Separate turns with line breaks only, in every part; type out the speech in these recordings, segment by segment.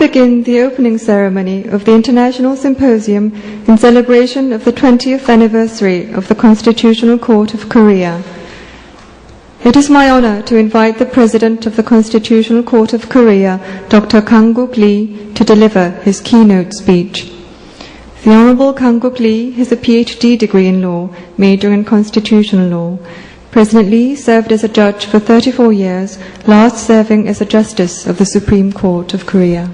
begin the opening ceremony of the International Symposium in celebration of the 20th anniversary of the Constitutional Court of Korea. It is my honor to invite the President of the Constitutional Court of Korea, Dr. Kang-guk Lee, to deliver his keynote speech. The Honorable Kang-guk Lee has a PhD degree in law, major in constitutional law. President Lee served as a judge for 34 years, last serving as a justice of the Supreme Court of Korea.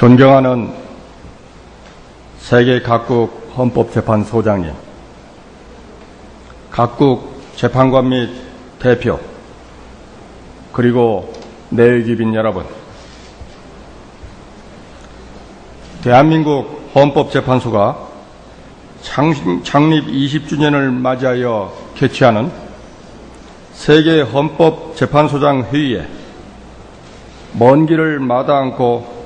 존경하는 세계 각국 헌법재판소장님, 각국 재판관 및 대표, 그리고 내외기빈 여러분, 대한민국 헌법재판소가 창립 20주년을 맞이하여 개최하는 세계헌법재판소장회의에 먼 길을 마다 않고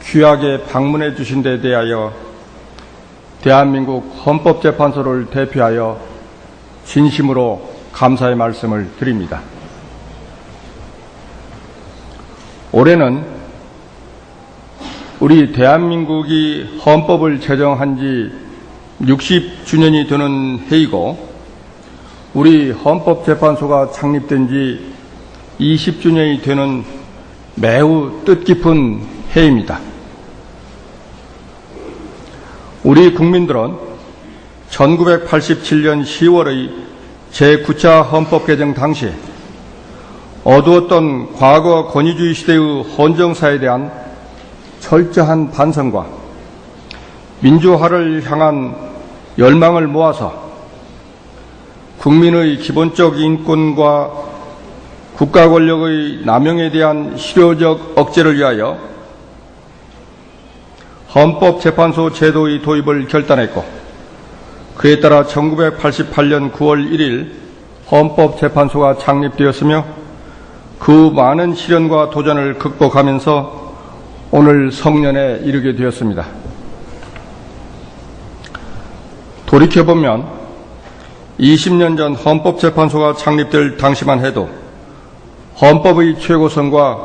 귀하게 방문해 주신 데 대하여 대한민국 헌법재판소를 대표하여 진심으로 감사의 말씀을 드립니다. 올해는 우리 대한민국이 헌법을 제정한 지 60주년이 되는 해이고, 우리 헌법재판소가 창립된 지 20주년이 되는 매우 뜻깊은 해입니다. 우리 국민들은 1987년 10월의 제9차 헌법 개정 당시 어두웠던 과거 권위주의 시대의 헌정사에 대한 철저한 반성과 민주화를 향한 열망을 모아서 국민의 기본적 인권과 국가 권력의 남용에 대한 실효적 억제를 위하여 헌법재판소 제도의 도입을 결단했고, 그에 따라 1988년 9월 1일 헌법재판소가 창립되었으며, 그 많은 시련과 도전을 극복하면서 오늘 성년에 이르게 되었습니다. 돌이켜보면 20년 전 헌법재판소가 창립될 당시만 해도 헌법의 최고선과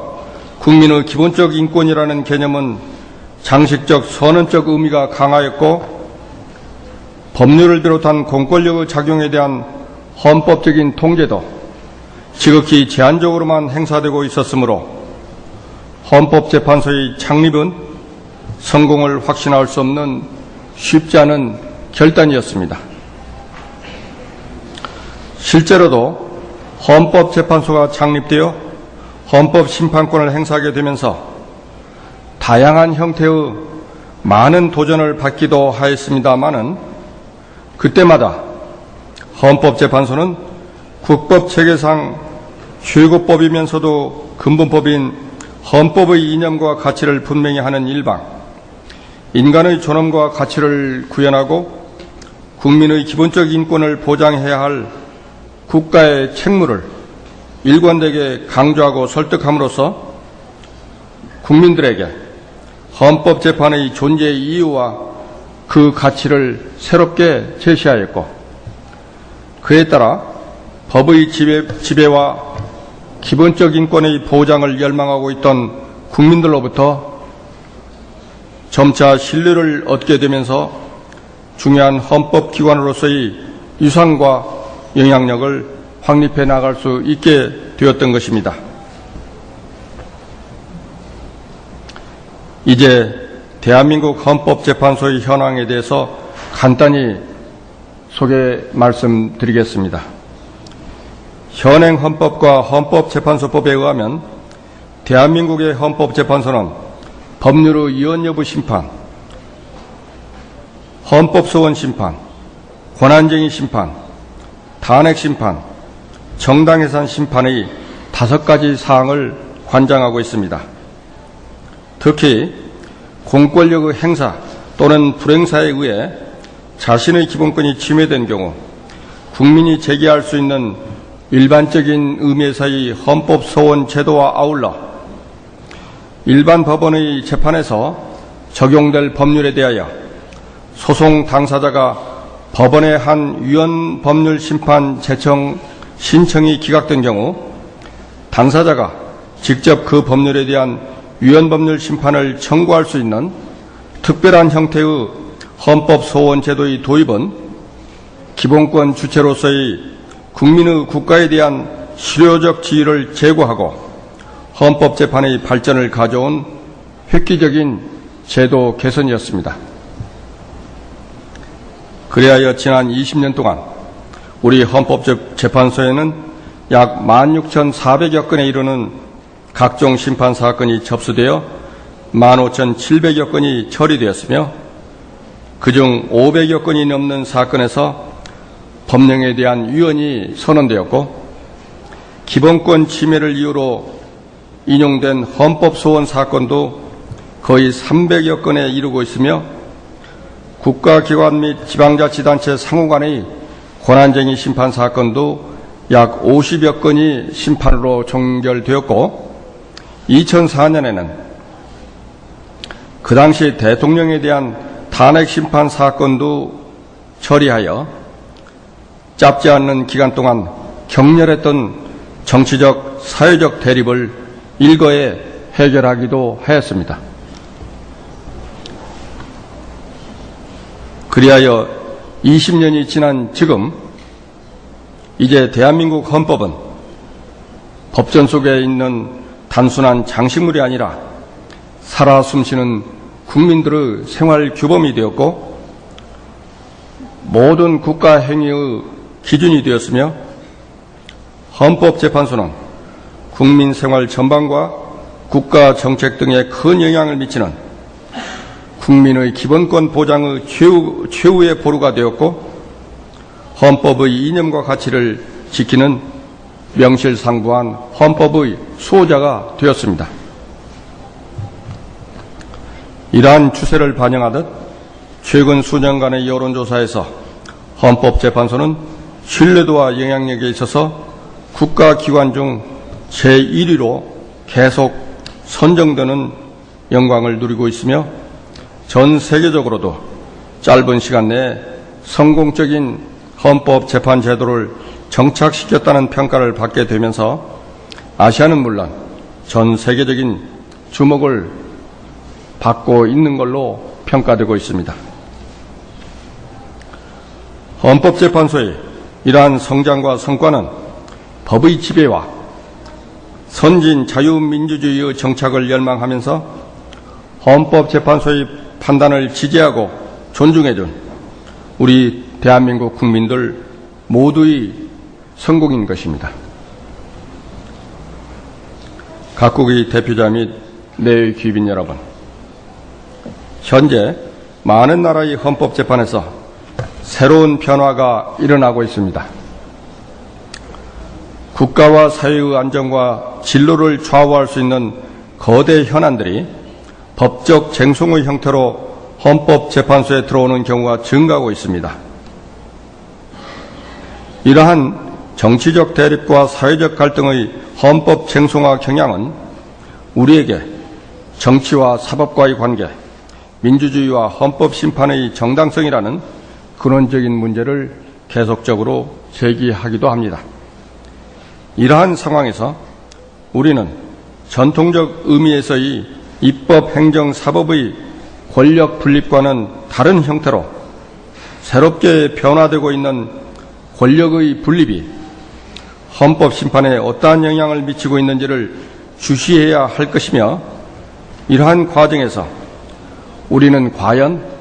국민의 기본적 인권이라는 개념은 장식적 선언적 의미가 강하였고, 법률을 비롯한 공권력의 작용에 대한 헌법적인 통제도 지극히 제한적으로만 행사되고 있었으므로 헌법재판소의 창립은 성공을 확신할 수 없는 쉽지 않은 결단이었습니다. 실제로도 헌법재판소가 창립되어 헌법심판권을 행사하게 되면서 다양한 형태의 많은 도전을 받기도 하였습니다마는, 그때마다 헌법재판소는 국법체계상 최고법이면서도 근본법인 헌법의 이념과 가치를 분명히 하는 일방, 인간의 존엄과 가치를 구현하고 국민의 기본적 인권을 보장해야 할 국가의 책무를 일관되게 강조하고 설득함으로써 국민들에게 헌법재판의 존재 이유와 그 가치를 새롭게 제시하였고, 그에 따라 법의 지배와 기본적 인권의 보장을 열망하고 있던 국민들로부터 점차 신뢰를 얻게 되면서 중요한 헌법기관으로서의 위상과 영향력을 확립해 나갈 수 있게 되었던 것입니다. 이제 대한민국 헌법재판소의 현황에 대해서 간단히 소개 말씀드리겠습니다. 현행 헌법과 헌법재판소법에 의하면 대한민국의 헌법재판소는 법률의 이원 여부 심판, 헌법소원 심판, 권한쟁의 심판, 탄핵 심판, 정당해산 심판의 5가지 사항을 관장하고 있습니다. 특히 공권력의 행사 또는 불행사에 의해 자신의 기본권이 침해된 경우 국민이 제기할 수 있는 일반적인 의미에서의 헌법 소원 제도와 아울러 일반 법원의 재판에서 적용될 법률에 대하여 소송 당사자가 법원의 한 위헌 법률 심판 제청 신청이 기각된 경우 당사자가 직접 그 법률에 대한 위헌 법률 심판을 청구할 수 있는 특별한 형태의 헌법 소원 제도의 도입은 기본권 주체로서의 국민의 국가에 대한 실효적 지위를 제고하고 헌법재판의 발전을 가져온 획기적인 제도 개선이었습니다. 그리하여 지난 20년 동안 우리 헌법재판소에는 약 16,400여 건에 이르는 각종 심판 사건이 접수되어 15,700여 건이 처리되었으며 그중 500여 건이 넘는 사건에서 법령에 대한 위헌이 선언되었고 기본권 침해를 이유로 인용된 헌법소원 사건도 거의 300여 건에 이르고 있으며 국가기관 및 지방자치단체 상호 간의 권한쟁의 심판 사건도 약 50여 건이 심판으로 종결되었고 2004년에는 그 당시 대통령에 대한 탄핵 심판 사건도 처리하여 짧지 않는 기간 동안 격렬했던 정치적, 사회적 대립을 일거에 해결하기도 하였습니다. 그리하여 20년이 지난 지금 이제 대한민국 헌법은 법전 속에 있는 단순한 장식물이 아니라 살아 숨쉬는 국민들의 생활 규범이 되었고 모든 국가 행위의 기준이 되었으며 헌법재판소는 국민 생활 전반과 국가 정책 등에 큰 영향을 미치는 국민의 기본권 보장의 최후의 보루가 되었고 헌법의 이념과 가치를 지키는 명실상부한 헌법의 수호자가 되었습니다. 이러한 추세를 반영하듯 최근 수년간의 여론조사에서 헌법재판소는 신뢰도와 영향력에 있어서 국가기관 중 제1위로 계속 선정되는 영광을 누리고 있으며 전 세계적으로도 짧은 시간 내에 성공적인 헌법재판 제도를 정착시켰다는 평가를 받게 되면서 아시아는 물론 전 세계적인 주목을 받고 있는 걸로 평가되고 있습니다. 헌법재판소의 이러한 성장과 성과는 법의 지배와 선진 자유민주주의의 정착을 열망하면서 헌법재판소의 판단을 지지하고 존중해준 우리 대한민국 국민들 모두의 성공인 것입니다. 각국의 대표자 및 내외 귀빈 여러분, 현재 많은 나라의 헌법재판에서 새로운 변화가 일어나고 있습니다. 국가와 사회의 안정과 진로를 좌우할 수 있는 거대 현안들이 법적 쟁송의 형태로 헌법재판소에 들어오는 경우가 증가하고 있습니다. 이러한 정치적 대립과 사회적 갈등의 헌법 쟁송화 경향은 우리에게 정치와 사법과의 관계, 민주주의와 헌법 심판의 정당성이라는 근원적인 문제를 계속적으로 제기하기도 합니다. 이러한 상황에서 우리는 전통적 의미에서의 입법, 행정, 사법의 권력 분립과는 다른 형태로 새롭게 변화되고 있는 권력의 분립이 헌법 심판에 어떠한 영향을 미치고 있는지를 주시해야 할 것이며 이러한 과정에서 우리는 과연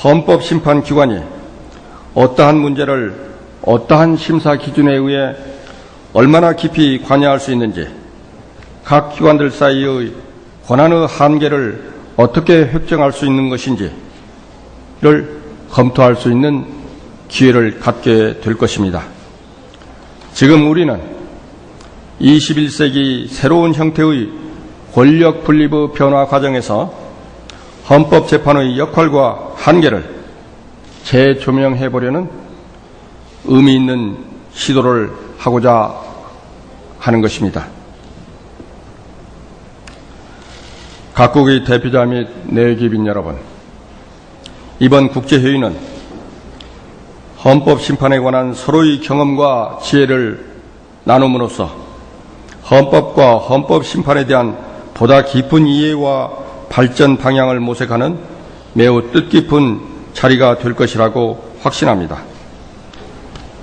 헌법 심판 기관이 어떠한 문제를 어떠한 심사 기준에 의해 얼마나 깊이 관여할 수 있는지 각 기관들 사이의 권한의 한계를 어떻게 획정할 수 있는 것인지를 검토할 수 있는 기회를 갖게 될 것입니다. 지금 우리는 21세기 새로운 형태의 권력 분립의 변화 과정에서 헌법재판의 역할과 한계를 재조명해 보려는 의미 있는 시도를 하고자 하는 것입니다. 각국의 대표자 및 내외기빈 여러분, 이번 국제회의는 헌법심판에 관한 서로의 경험과 지혜를 나눔으로써 헌법과 헌법심판에 대한 보다 깊은 이해와 발전 방향을 모색하는 매우 뜻깊은 자리가 될 것이라고 확신합니다.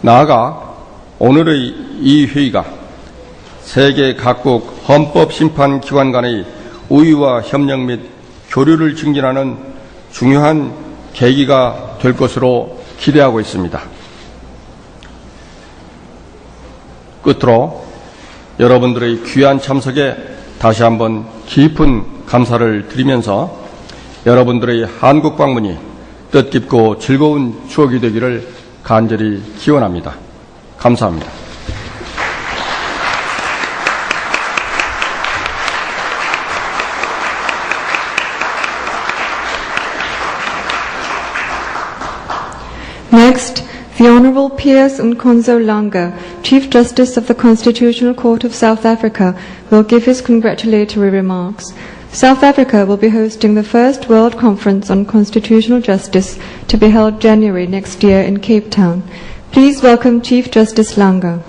나아가 오늘의 이 회의가 세계 각국 헌법심판기관 간의 우위와 협력 및 교류를 증진하는 중요한 계기가 될 것으로 기대하고 있습니다. 끝으로 여러분들의 귀한 참석에 다시 한번 깊은 감사를 드리면서 여러분들의 한국 방문이 뜻깊고 즐거운 추억이 되기를 간절히 기원합니다. 감사합니다.
Next, the Honourable Piers Nkonzo Langa, Chief Justice of the Constitutional Court of South Africa, will give his congratulatory remarks. South Africa will be hosting the first World Conference on Constitutional Justice to be held January next year in Cape Town. Please welcome Chief Justice Langa.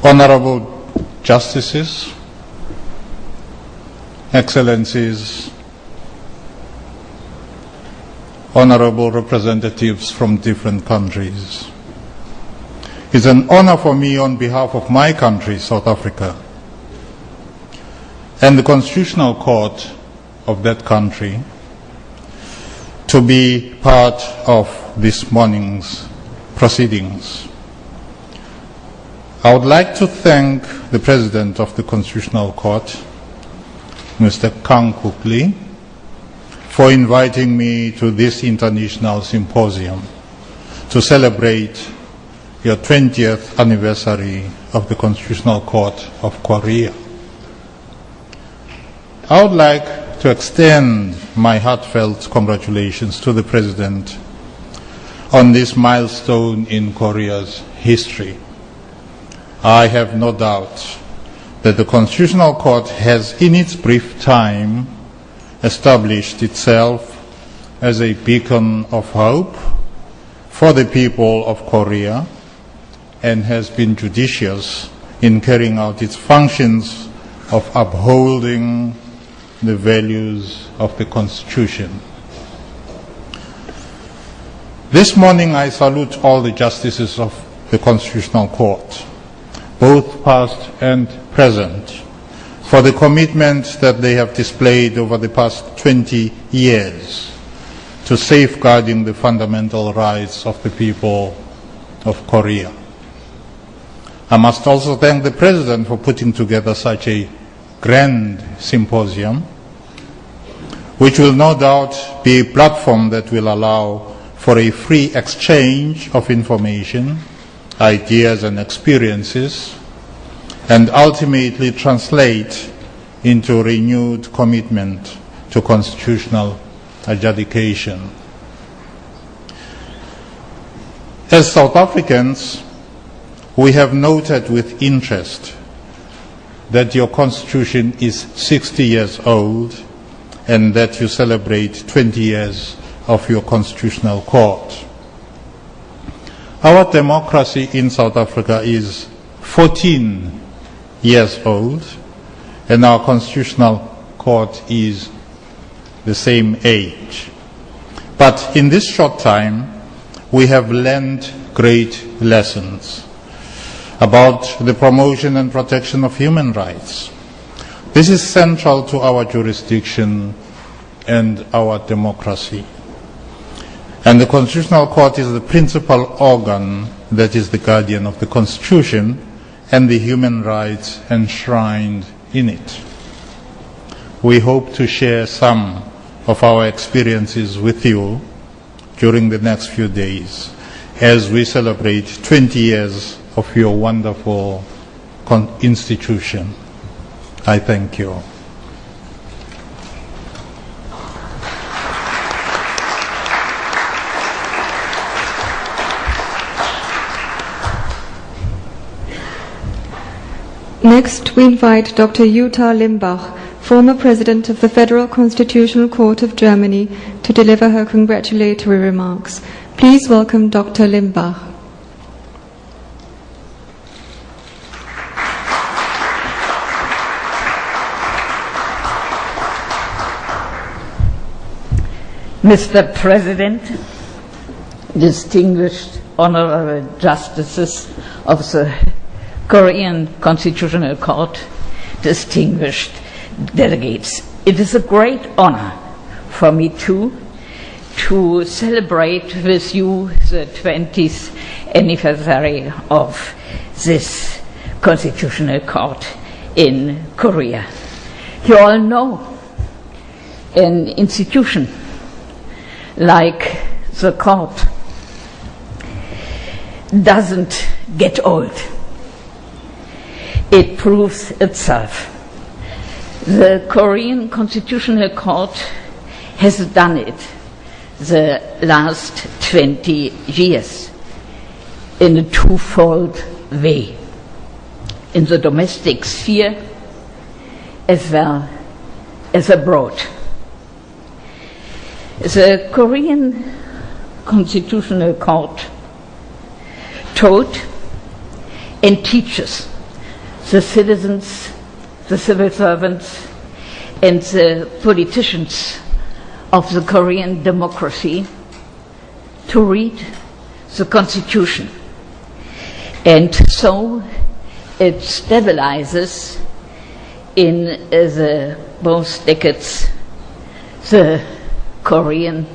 Honorable Justices, Excellencies, Honorable representatives from different countries. It's an honor for me on behalf of my country, South Africa, and the Constitutional Court of that country to be part of this morning's proceedings. I would like to thank the President of the Constitutional Court, Mr. Kang Kook Lee, for inviting me to this international symposium to celebrate your 20th anniversary of the Constitutional Court of Korea. I would like to extend my heartfelt congratulations to the President on this milestone in Korea's history. I have no doubt that the Constitutional Court has, in its brief time, established itself as a beacon of hope for the people of Korea and has been judicious in carrying out its functions of upholding the values of the Constitution. This morning I salute all the justices of the Constitutional Court, both past and present, for the commitment that they have displayed over the past 20 years to safeguarding the fundamental rights of the people of Korea. I must also thank the President for putting together such a grand symposium, which will no doubt be a platform that will allow for a free exchange of information, ideas and experiences, and ultimately translate into renewed commitment to constitutional adjudication. As South Africans, we have noted with interest that your constitution is 60 years old and that you celebrate 20 years of your constitutional court. Our democracy in South Africa is 14 years old, and our constitutional court is the same age. But in this short time, we have learned great lessons about the promotion and protection of human rights. This is central to our jurisdiction and our democracy. And the Constitutional Court is the principal organ that is the guardian of the Constitution and the human rights enshrined in it. We hope to share some of our experiences with you during the next few days as we celebrate 20 years of your wonderful institution. I thank you.
Next, we invite Dr. Jutta Limbach, former President of the Federal Constitutional Court of Germany, to deliver her congratulatory remarks. Please welcome Dr. Limbach.
Mr. President, distinguished honorable justices of the Korean Constitutional Court, distinguished delegates. It is a great honor for me to celebrate with you the 20th anniversary of this Constitutional Court in Korea. You all know an institution like the court doesn't get old. It proves itself. The Korean Constitutional Court has done it the last 20 years in a twofold way, in the domestic sphere as well as abroad. The Korean Constitutional Court taught and teaches the citizens, the civil servants, and the politicians of the Korean democracy to read the Constitution. And so it stabilizes in the both decades the Korean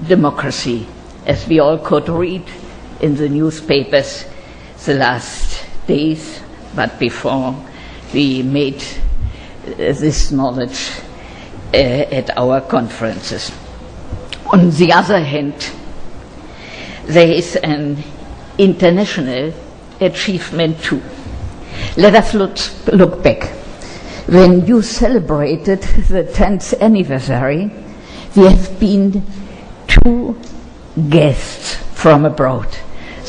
democracy, as we all could read in the newspapers the last days, but before we made this knowledge at our conferences. On the other hand, there is an international achievement too. Let us look back. When you celebrated the 10th anniversary, we have been two guests from abroad.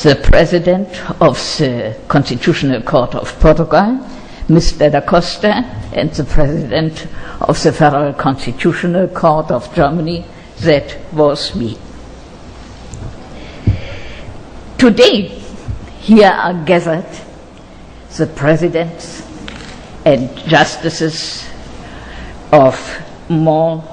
The President of the Constitutional Court of Portugal, Mr. da Costa, and the President of the Federal Constitutional Court of Germany, that was me. Today, here are gathered the presidents and justices of more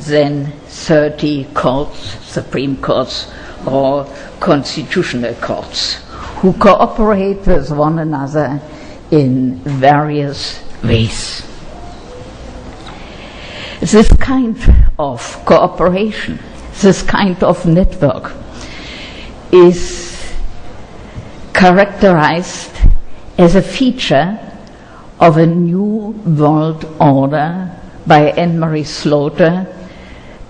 than 30 courts, Supreme Courts or constitutional courts, who cooperate with one another in various ways. This kind of cooperation, this kind of network is characterized as a feature of a new world order by Anne-Marie Slaughter,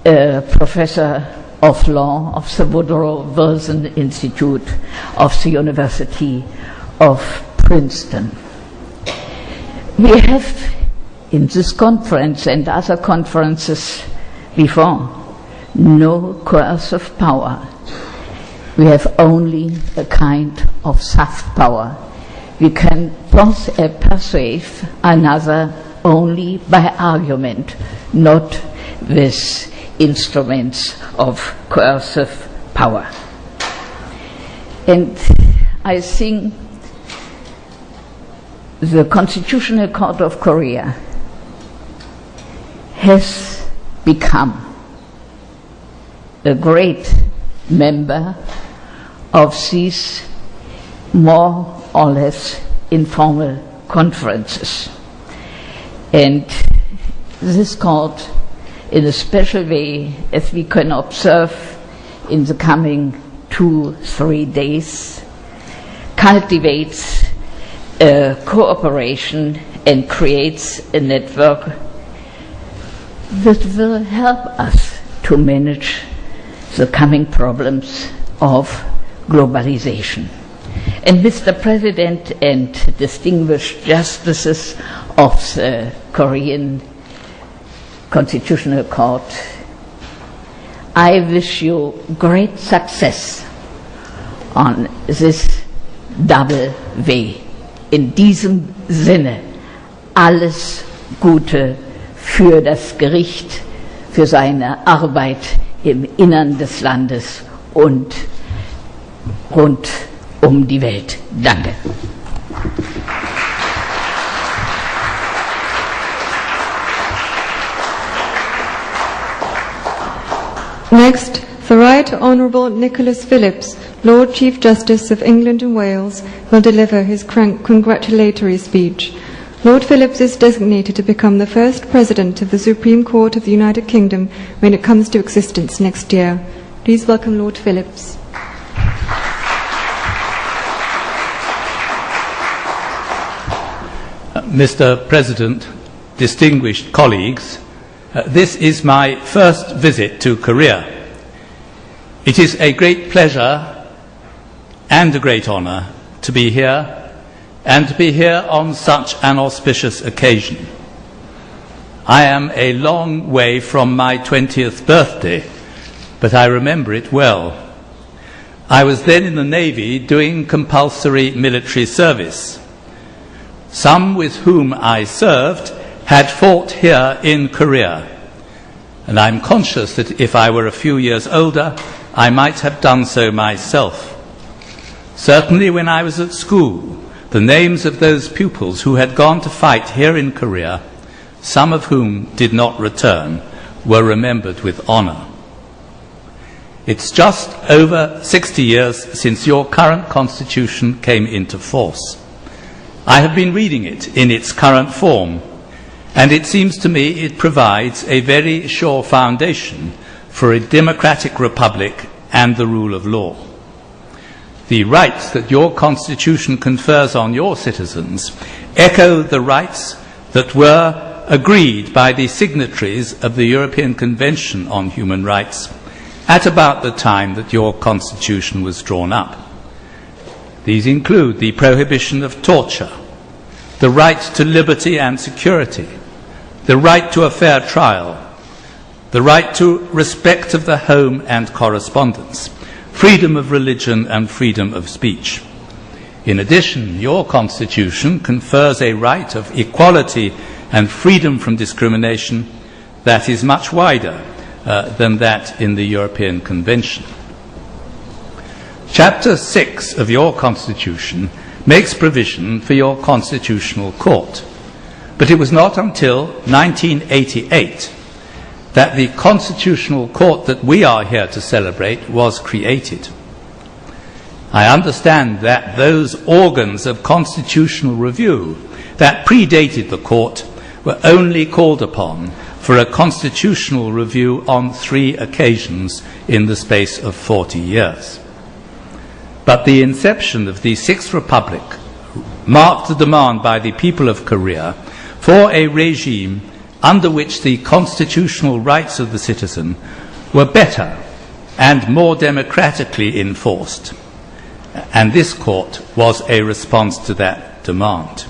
a professor of law of the Woodrow Wilson Institute of the University of Princeton. We have in this conference and other conferences before no coercive power. We have only a kind of soft power. We can persuade another only by argument, not with instruments of coercive power. And I think the Constitutional Court of Korea has become a great member of these more or less informal conferences. And this court, in a special way, as we can observe in the coming 2-3 days, cultivates cooperation and creates a network that will help us to manage the coming problems of globalization. And Mr. President and distinguished justices of the Korean Constitutional Court, I wish you great success on this double way. In diesem Sinne alles Gute für das Gericht, für seine Arbeit im Innern des Landes und rund um die Welt. Danke.
Next, the Right Honourable Nicholas Phillips, Lord Chief Justice of England and Wales, will deliver his congratulatory speech. Lord Phillips is designated to become the first President of the Supreme Court of the United Kingdom when it comes to existence next year. Please welcome Lord Phillips.
Mr. President, distinguished colleagues, this is my first visit to Korea. It is a great pleasure and a great honour to be here, and to be here on such an auspicious occasion. I am a long way from my 20th birthday, but I remember it well. I was then in the Navy doing compulsory military service. Some with whom I served had fought here in Korea, and I'm conscious that if I were a few years older, I might have done so myself. Certainly when I was at school, the names of those pupils who had gone to fight here in Korea, some of whom did not return, were remembered with honour. It's just over 60 years since your current constitution came into force. I have been reading it in its current form, and it seems to me it provides a very sure foundation for a democratic republic and the rule of law. The rights that your constitution confers on your citizens echo the rights that were agreed by the signatories of the European Convention on Human Rights at about the time that your constitution was drawn up. These include the prohibition of torture, the right to liberty and security, the right to a fair trial, the right to respect of the home and correspondence, freedom of religion and freedom of speech. In addition, your constitution confers a right of equality and freedom from discrimination that is much wider than that in the European Convention. Chapter 6 of your constitution makes provision for your constitutional court, but it was not until 1988 that the constitutional court that we are here to celebrate was created. I understand that those organs of constitutional review that predated the court were only called upon for a constitutional review on 3 occasions in the space of 40 years. But the inception of the Sixth Republic marked the demand by the people of Korea for a regime under which the constitutional rights of the citizen were better and more democratically enforced. And this court was a response to that demand.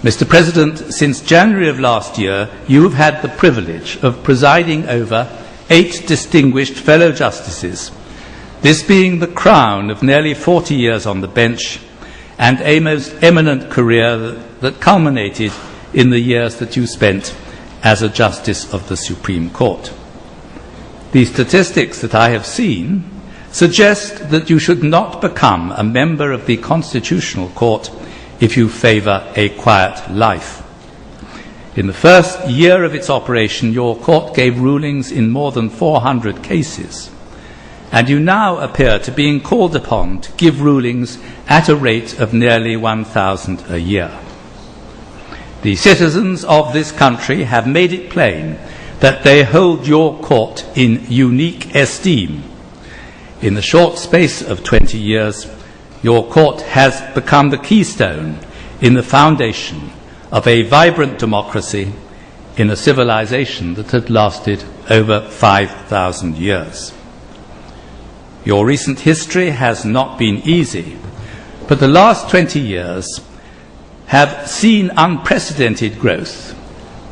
Mr. President, since January of last year, you have had the privilege of presiding over 8 distinguished fellow justices, this being the crown of nearly 40 years on the bench and a most eminent career that culminated in the years that you spent as a Justice of the Supreme Court. The statistics that I have seen suggest that you should not become a member of the Constitutional Court if you favour a quiet life. In the first year of its operation, your court gave rulings in more than 400 cases, and you now appear to be called upon to give rulings at a rate of nearly 1,000 a year. The citizens of this country have made it plain that they hold your court in unique esteem. In the short space of 20 years, your court has become the keystone in the foundation of a vibrant democracy in a civilization that had lasted over 5,000 years. Your recent history has not been easy, but the last 20 years have seen unprecedented growth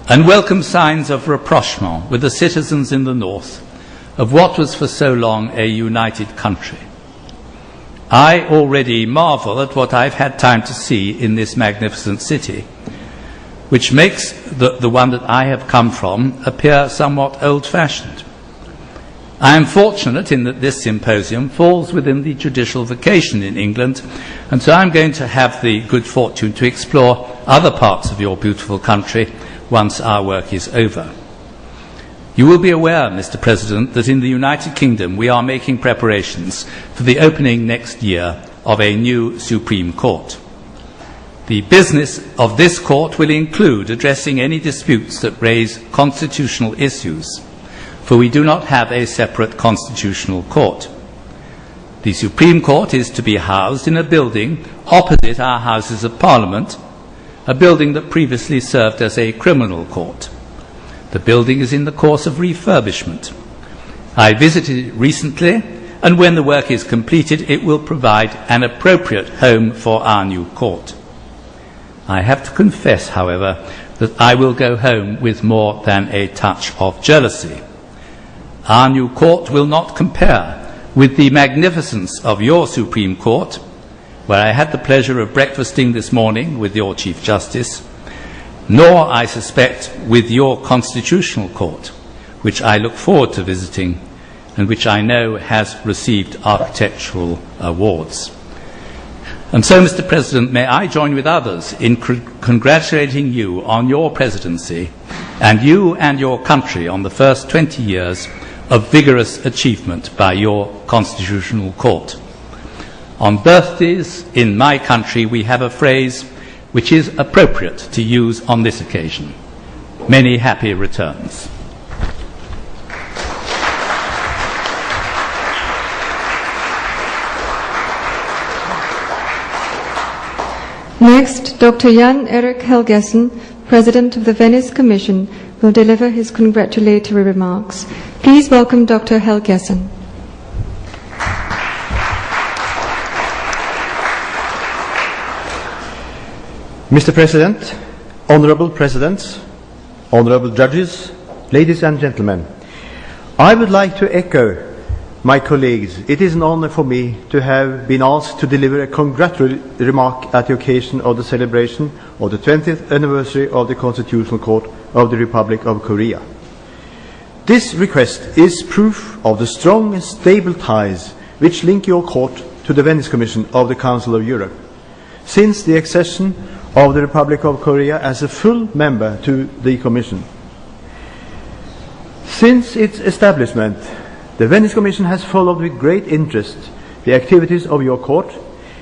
and welcome signs of rapprochement with the citizens in the north of what was for so long a united country. I already marvel at what I've had time to see in this magnificent city, which makes the one that I have come from appear somewhat old-fashioned. I am fortunate in that this symposium falls within the judicial vacation in England, and so I'm going to have the good fortune to explore other parts of your beautiful country once our work is over. You will be aware, Mr. President, that in the United Kingdom we are making preparations for the opening next year of a new Supreme Court. The business of this court will include addressing any disputes that raise constitutional issues, for we do not have a separate constitutional court. The Supreme Court is to be housed in a building opposite our Houses of Parliament, a building that previously served as a criminal court. The building is in the course of refurbishment. I visited it recently, and when the work is completed, it will provide an appropriate home for our new court. I have to confess, however, that I will go home with more than a touch of jealousy. Our new court will not compare with the magnificence of your Supreme Court, where I had the pleasure of breakfasting this morning with your Chief Justice, nor, I suspect, with your Constitutional Court, which I look forward to visiting and which I know has received architectural awards. And so, Mr. President, may I join with others in congratulating you on your presidency and you and your country on the first 20 years of vigorous achievement by your Constitutional Court. On birthdays in my country, we have a phrase which is appropriate to use on this occasion. Many happy returns.
Next, Dr. Jan Erik Helgeson, President of the Venice Commission, will deliver his congratulatory remarks. Please welcome Dr. Helgeson.
Mr. President, honorable presidents, honorable judges, ladies and gentlemen, I would like to echo my colleagues. It is an honor for me to have been asked to deliver a congratulatory remark at the occasion of the celebration of the 20th anniversary of the Constitutional Court of the Republic of Korea. This request is proof of the strong and stable ties which link your court to the Venice Commission of the Council of Europe, since the accession of the Republic of Korea as a full member to the Commission. Since its establishment, the Venice Commission has followed with great interest the activities of your court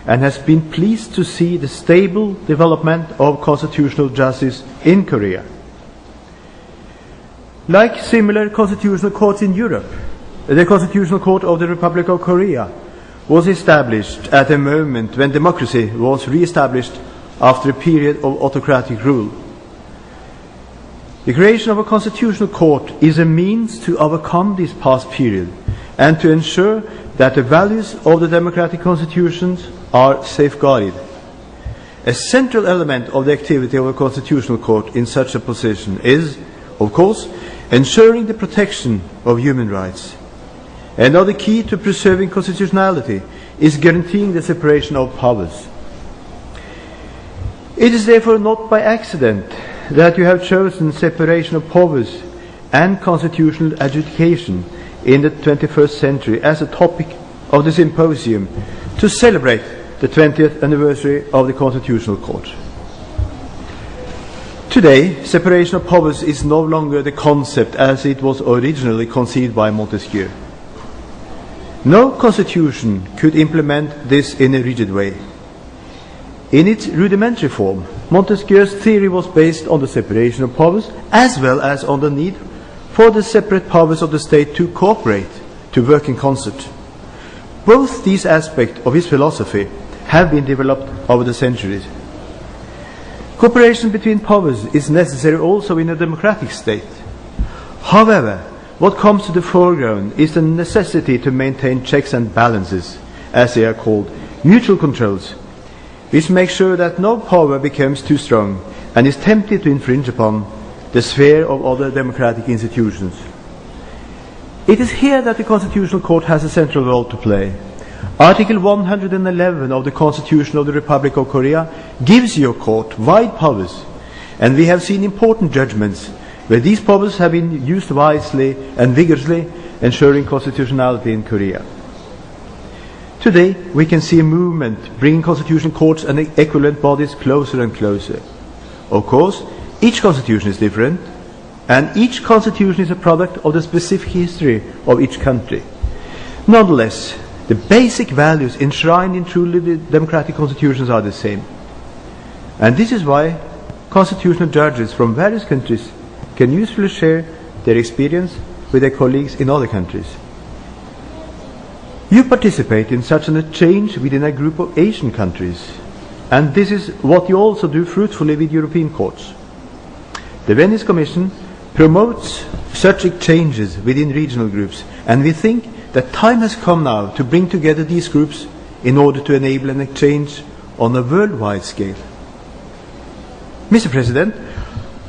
and has been pleased to see the stable development of constitutional justice in Korea. Like similar constitutional courts in Europe, the Constitutional Court of the Republic of Korea was established at a moment when democracy was re-established after a period of autocratic rule. The creation of a constitutional court is a means to overcome this past period and to ensure that the values of the democratic constitutions are safeguarded. A central element of the activity of a constitutional court in such a position is, of course, ensuring the protection of human rights. Another key to preserving constitutionality is guaranteeing the separation of powers. It is therefore not by accident that you have chosen separation of powers and constitutional adjudication in the 21st century as a topic of the symposium to celebrate the 20th anniversary of the Constitutional Court. Today, separation of powers is no longer the concept as it was originally conceived by Montesquieu. No constitution could implement this in a rigid way. In its rudimentary form, Montesquieu's theory was based on the separation of powers as well as on the need for the separate powers of the state to cooperate, to work in concert. Both these aspects of his philosophy have been developed over the centuries. Cooperation between powers is necessary also in a democratic state. However, what comes to the foreground is the necessity to maintain checks and balances, as they are called, mutual controls, which make sure that no power becomes too strong and is tempted to infringe upon the sphere of other democratic institutions. It is here that the Constitutional Court has a central role to play. Article 111 of the Constitution of the Republic of Korea gives your court wide powers, and we have seen important judgments where these powers have been used wisely and vigorously, ensuring constitutionality in Korea. Today, we can see a movement bringing constitutional courts and equivalent bodies closer and closer. Of course, each constitution is different, and each constitution is a product of the specific history of each country. Nonetheless, the basic values enshrined in truly democratic constitutions are the same. And this is why constitutional judges from various countries can usefully share their experience with their colleagues in other countries. You participate in such an exchange within a group of Asian countries, and this is what you also do fruitfully with European courts. The Venice Commission promotes such exchanges within regional groups, and we think that time has come now to bring together these groups in order to enable an exchange on a worldwide scale. Mr. President,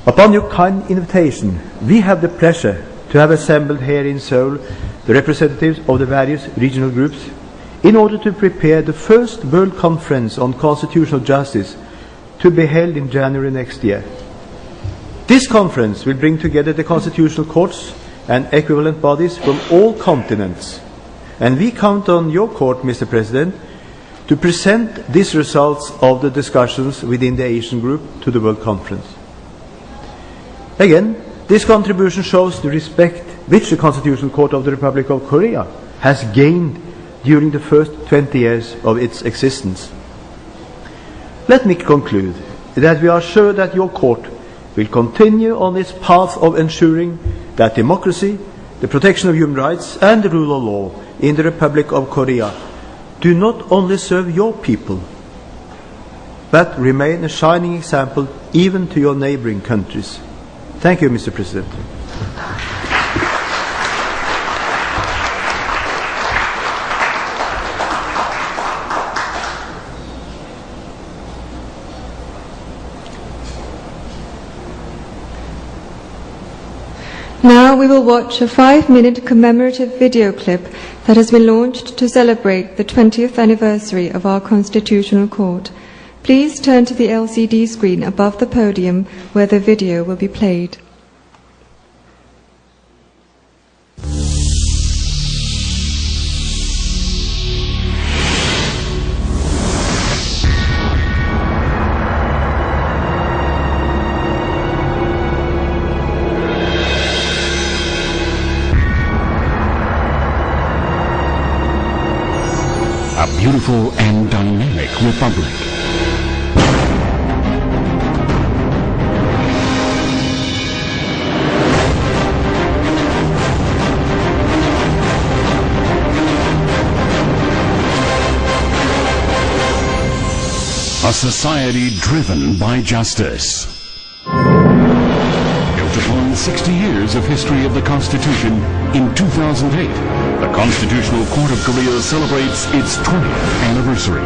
upon your kind invitation, we have the pleasure to have assembled here in Seoul the representatives of the various regional groups in order to prepare the first World Conference on Constitutional Justice to be held in January next year. This conference will bring together the constitutional courts and equivalent bodies from all continents, and we count on your court, Mr. President, to present these results of the discussions within the Asian group to the World Conference. Again, this contribution shows the respect which the Constitutional Court of the Republic of Korea has gained during the first 20 years of its existence. Let me conclude that we are sure that your court will continue on its path of ensuring that democracy, the protection of human rights, and the rule of law in the Republic of Korea do not only serve your people, but remain a shining example even to your neighboring countries. Thank you, Mr. President.
Now we will watch a 5-minute commemorative video clip that has been launched to celebrate the 20th anniversary of our Constitutional Court. Please turn to the LCD screen above the podium where the video will be played.
A beautiful and dynamic republic. A society driven by justice. Built upon 60 years of history of the Constitution, in 2008, the Constitutional Court of Korea celebrates its 20th anniversary.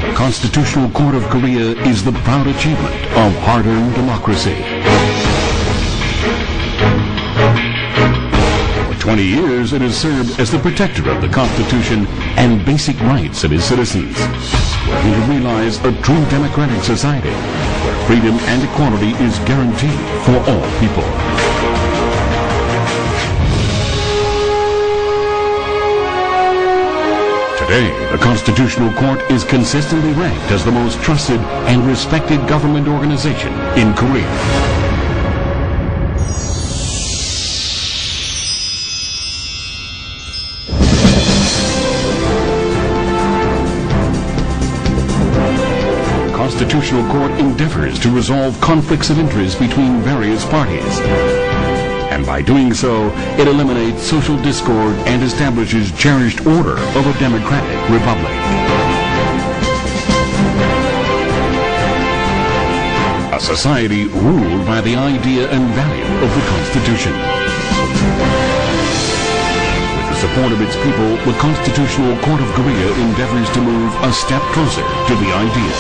The Constitutional Court of Korea is the proud achievement of hard-earned democracy. For 20 years, it has served as the protector of the Constitution and basic rights of its citizens, working to realize a true democratic society where freedom and equality is guaranteed for all people. Today, the Constitutional Court is consistently ranked as the most trusted and respected government organization in Korea. The Constitutional Court endeavors to resolve conflicts of interest between various parties. and by doing so, it eliminates social discord and establishes cherished order of a democratic republic. A society ruled by the idea and value of the Constitution. With the support of its people, the Constitutional Court of Korea endeavors to move a step closer to the idea.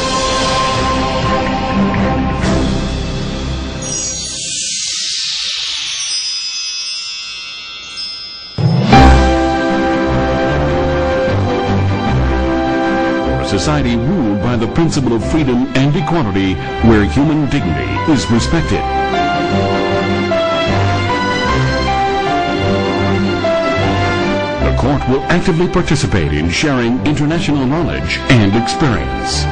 Society ruled by the principle of freedom and equality, where human dignity is respected. The court will actively participate in sharing international knowledge and experience.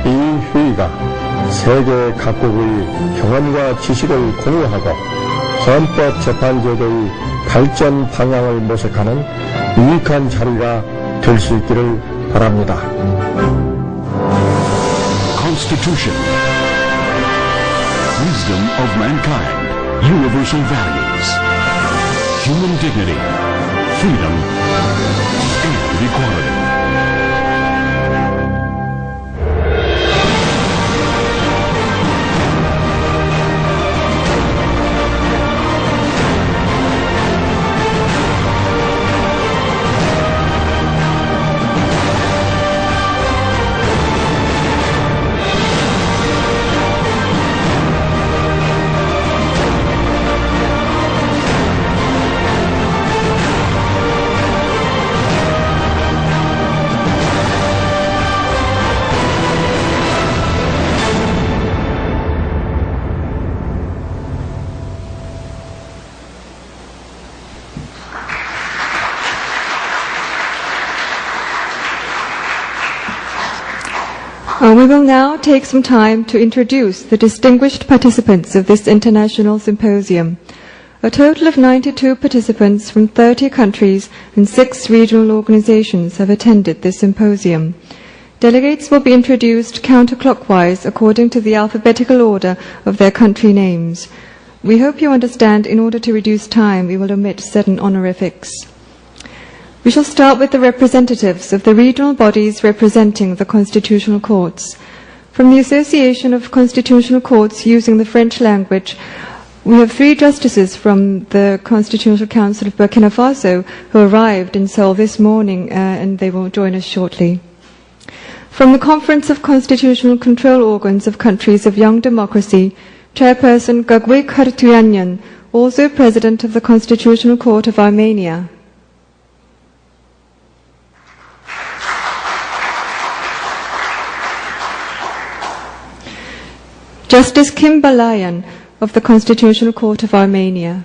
이 회의가 세계 각국의 경험과 지식을 공유하고 헌법재판제도의 발전 방향을 모색하는 유익한 자리가 될 수 있기를 바랍니다.
Constitution. Wisdom of mankind. Universal values. Human dignity. Freedom. And equality.
We will now take some time to introduce the distinguished participants of this international symposium. A total of 92 participants from 30 countries and 6 regional organizations have attended this symposium. Delegates will be introduced counterclockwise according to the alphabetical order of their country names. We hope you understand in order to reduce time we will omit certain honorifics. We shall start with the representatives of the regional bodies representing the constitutional courts. From the Association of Constitutional Courts using the French language, we have 3 justices from the Constitutional Council of Burkina Faso who arrived in Seoul this morning and they will join us shortly. From the Conference of Constitutional Control Organs of Countries of Young Democracy, Chairperson Gagwe Khartuyanyan, also President of the Constitutional Court of Armenia. Justice Kim Balayan of the Constitutional Court of Armenia.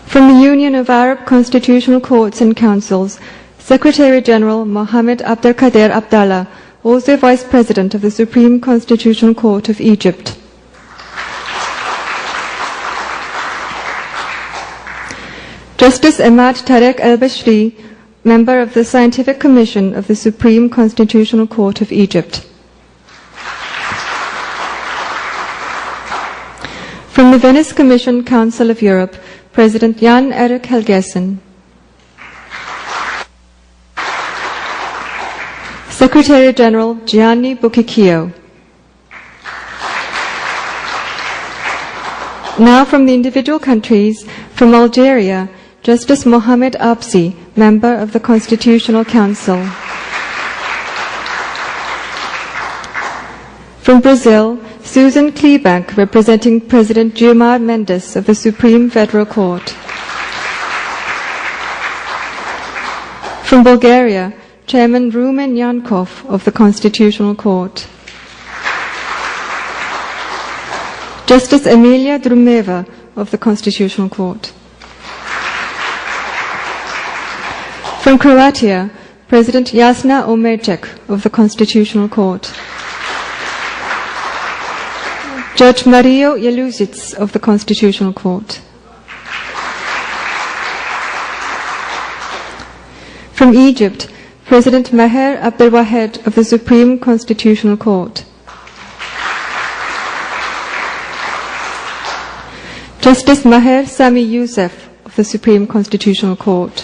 From the Union of Arab Constitutional Courts and Councils, Secretary General Mohammed Abdelkader Abdallah, also Vice President of the Supreme Constitutional Court of Egypt. Justice Ahmad Tarek El-Bashri, Member of the Scientific Commission of the Supreme Constitutional Court of Egypt. From the Venice Commission Council of Europe, President Jan-Erik Helgeson. Secretary General Gianni Bucchicchio. Now from the individual countries, from Algeria, Justice Mohamed Absi, Member of the Constitutional Council. From Brazil, Susan Klebank, representing President Gilmar Mendes of the Supreme Federal Court. From Bulgaria, Chairman Rumen Yankov of the Constitutional Court. Justice Emilia Drumeva of the Constitutional Court. From Croatia, President Jasna Omercek of the Constitutional Court. Judge Mario Jeluzic of the Constitutional Court. From Egypt, President Maher Abdel Wahed of the Supreme Constitutional Court. Justice Maher Sami Youssef of the Supreme Constitutional Court.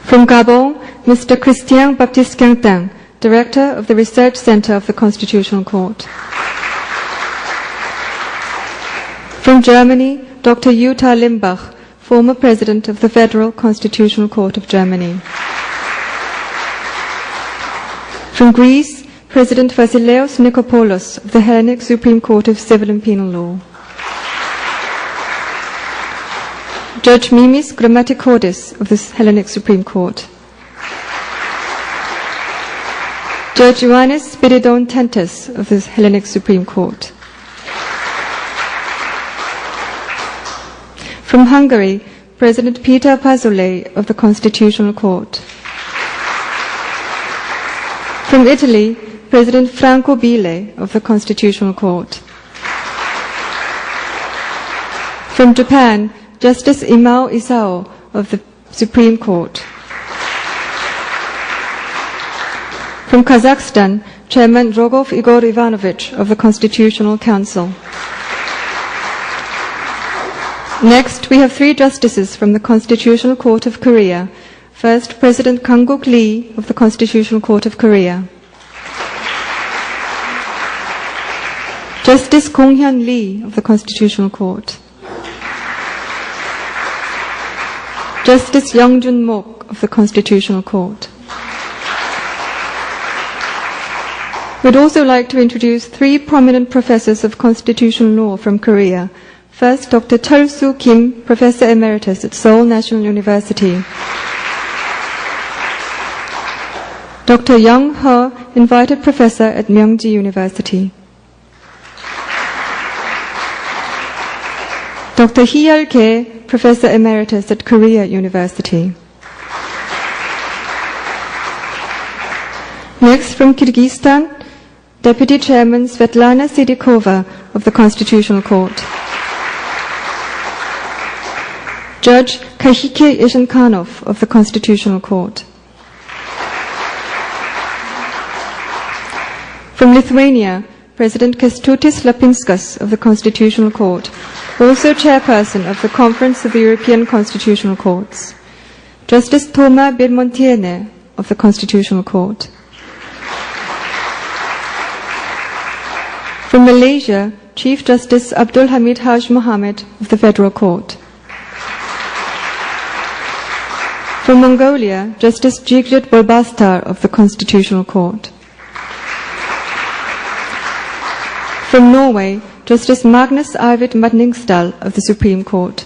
From Gabon, Mr. Christian Baptiste Quintin, Director of the Research Center of the Constitutional Court. From Germany, Dr. Jutta Limbach, former President of the Federal Constitutional Court of Germany. From Greece, President Vasileos Nikopoulos of the Hellenic Supreme Court of Civil and Penal Law. Judge Mimis Grammatikoudis of the Hellenic Supreme Court. Judge Ioannis Spiridon Tentas of the Hellenic Supreme Court. From Hungary, President Peter Pazolé of the Constitutional Court. From Italy, President Franco Bile of the Constitutional Court. From Japan, Justice Imao Isao of the Supreme Court. From Kazakhstan, Chairman Rogov Igor Ivanovich of the Constitutional Council. Next, we have 3 justices from the Constitutional Court of Korea. First, President Kanguk Lee of the Constitutional Court of Korea. Justice Kong-hyun Lee of the Constitutional Court. Justice Young-jun Mok of the Constitutional Court. We'd also like to introduce 3 prominent professors of constitutional law from Korea. First, Dr. Chol-soo Kim, Professor Emeritus at Seoul National University. Dr. Young Ho, Invited Professor at Myungji University. Dr. Hee-yeol Kye, Professor Emeritus at Korea University. Next, from Kyrgyzstan, Deputy Chairman Svetlana Sidikova of the Constitutional Court. Judge Kahike Ishankhanov of the Constitutional Court. From Lithuania, President Kęstutis Lapinskas of the Constitutional Court, also Chairperson of the Conference of the European Constitutional Courts. Justice Toma Birmontiene of the Constitutional Court. From Malaysia, Chief Justice Abdul Hamid Haj Mohammed of the Federal Court. From Mongolia, Justice Jigjit Bolbastar of the Constitutional Court. From Norway, Justice Magnus Arvid Madningsdal of the Supreme Court.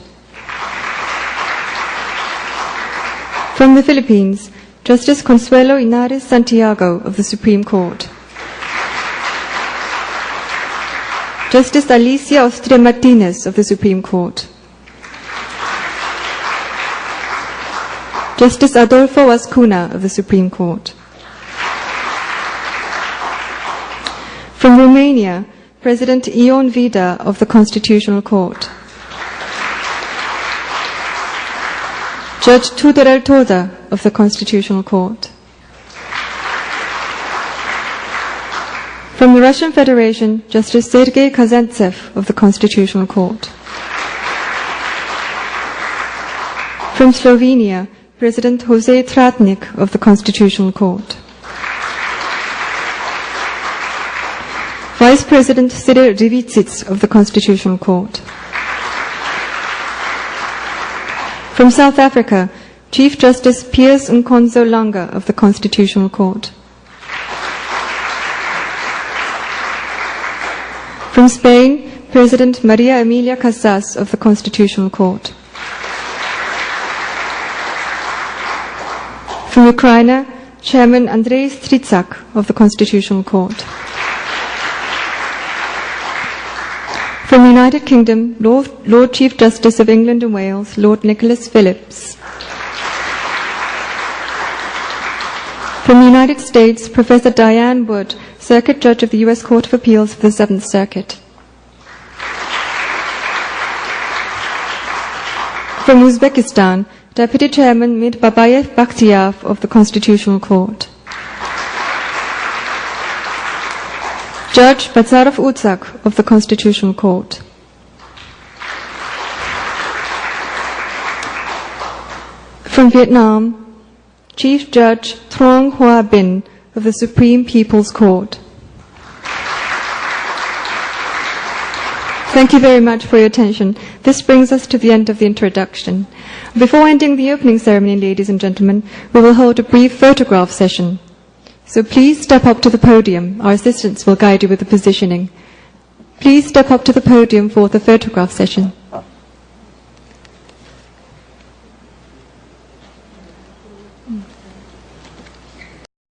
From the Philippines, Justice Consuelo Inares Santiago of the Supreme Court. Justice Alicia Ostria Martinez of the Supreme Court. Justice Adolfo Azcuna of the Supreme Court. From Romania, President Ion Vida of the Constitutional Court. Judge Tudorel Toda of the Constitutional Court. From the Russian Federation, Justice Sergei Kazantsev of the Constitutional Court. From Slovenia, President Jose Tratnik of the Constitutional Court. Vice President Cyril Rivicic of the Constitutional Court. From South Africa, Chief Justice Piers Nkonzo Langa of the Constitutional Court. From Spain, President Maria Emilia Casas of the Constitutional Court. From Ukraine, Chairman Andrei Stritsak of the Constitutional Court. From the United Kingdom, Lord Chief Justice of England and Wales, Lord Nicholas Phillips. From the United States, Professor Diane Wood, Circuit Judge of the U.S. Court of Appeals for the Seventh Circuit. From Uzbekistan, Deputy Chairman Mir Babayev Bakhtiar of the Constitutional Court. Judge Bazarov Utsak of the Constitutional Court. From Vietnam, Chief Judge Truong Hoa Binh of the Supreme People's Court. Thank you very much for your attention. This brings us to the end of the introduction. Before ending the opening ceremony, ladies and gentlemen, we will hold a brief photograph session. So please step up to the podium. Our assistants will guide you with the positioning. Please step up to the podium for the photograph session.